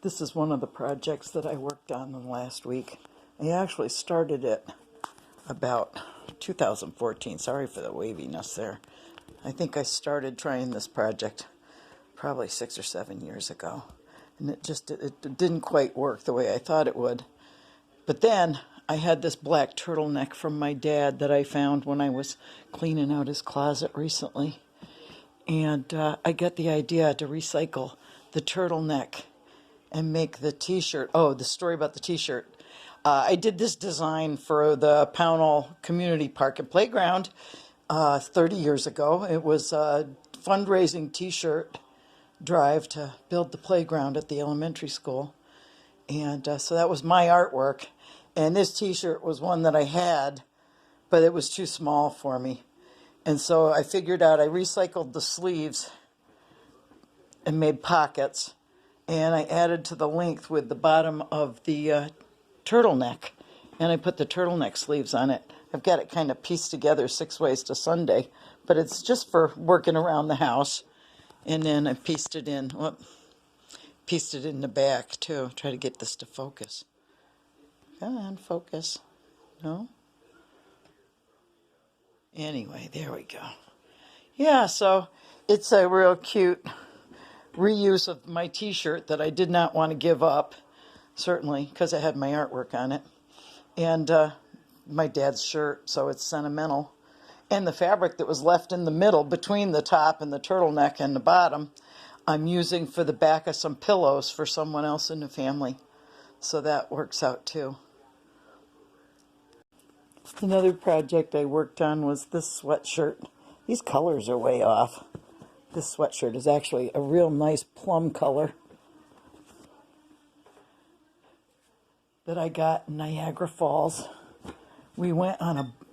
This is one of the projects that I worked on the last week. I actually started it about 2014. Sorry for the waviness there. I think I started trying this project probably 6 or 7 years ago. And it didn't quite work the way I thought it would. But then I had this black turtleneck from my dad that I found when I was cleaning out his closet recently. And I got the idea to recycle the turtleneck and make the t-shirt. Oh, the story about the t-shirt. I did this design for the Pownell Community Park and Playground 30 years ago. It was a fundraising t-shirt drive to build the playground at the elementary school. And so that was my artwork. And this t-shirt was one that I had, but it was too small for me. And so I figured out, I recycled the sleeves and made pockets. And I added to the length with the bottom of the turtleneck. And I put the turtleneck sleeves on it. I've got it kind of pieced together 6 ways to Sunday. But it's just for working around the house. And then I pieced it in. Pieced it in the back too. Try to get this to focus. Come on, focus. No? Anyway, there we go. Yeah, so it's a real cute reuse of my t-shirt that I did not want to give up, certainly, because I had my artwork on it. And my dad's shirt, so it's sentimental. And the fabric that was left in the middle between the top and the turtleneck and the bottom, I'm using for the back of some pillows for someone else in the family. So that works out too. Another project I worked on was this sweatshirt. These colors are way off. This sweatshirt is actually a real nice plum color that I got in Niagara Falls.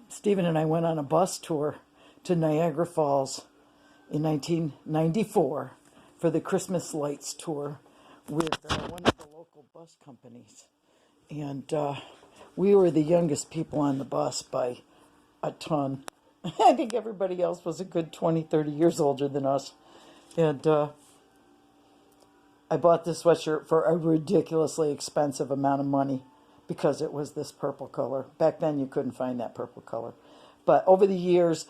Stephen and I went on a bus tour to Niagara Falls in 1994 for the Christmas Lights tour with one of the local bus companies. And we were the youngest people on the bus by a ton. I think everybody else was a good 20, 30 years older than us. And I bought this sweatshirt for a ridiculously expensive amount of money because it was this purple color. Back then you couldn't find that purple color. But over the years,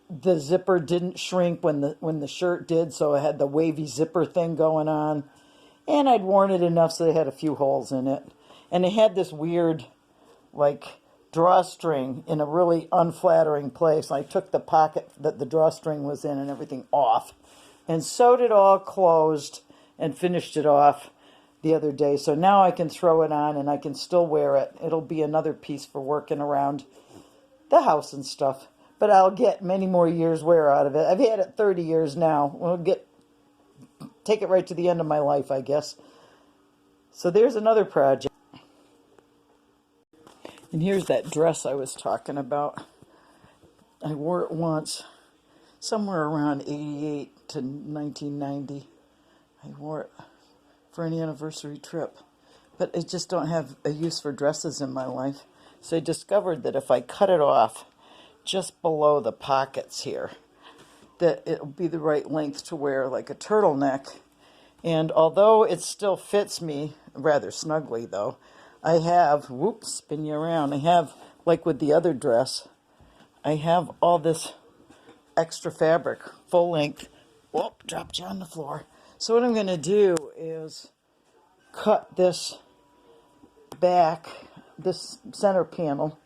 the zipper didn't shrink when the shirt did, so it had the wavy zipper thing going on. And I'd worn it enough so it had a few holes in it. And it had this weird, like, drawstring in a really unflattering place. I took the pocket that the drawstring was in and everything off and sewed it all closed and finished it off the other day. So now I can throw it on and I can still wear it. It'll be another piece for working around the house and stuff. But I'll get many more years wear out of it. I've had it 30 years now. Take it right to the end of my life, I guess. So there's another project. And here's that dress I was talking about. I wore it once, somewhere around 88 to 1990. I wore it for an anniversary trip. But I just don't have a use for dresses in my life. So I discovered that if I cut it off just below the pockets here, that it'll be the right length to wear like a turtleneck. And although it still fits me, rather snugly though, I have, spin you around, I have, like with the other dress, I have all this extra fabric, full length. Whoop, dropped you on the floor. So what I'm going to do is cut this back, this center panel,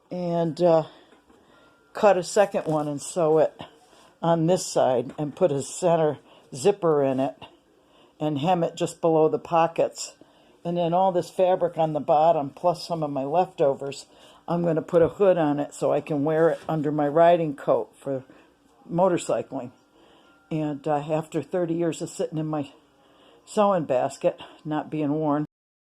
and cut a second one and sew it on this side and put a center zipper in it and hem it just below the pockets. And then all this fabric on the bottom, plus some of my leftovers, I'm going to put a hood on it so I can wear it under my riding coat for motorcycling. And after 30 years of sitting in my sewing basket, not being worn,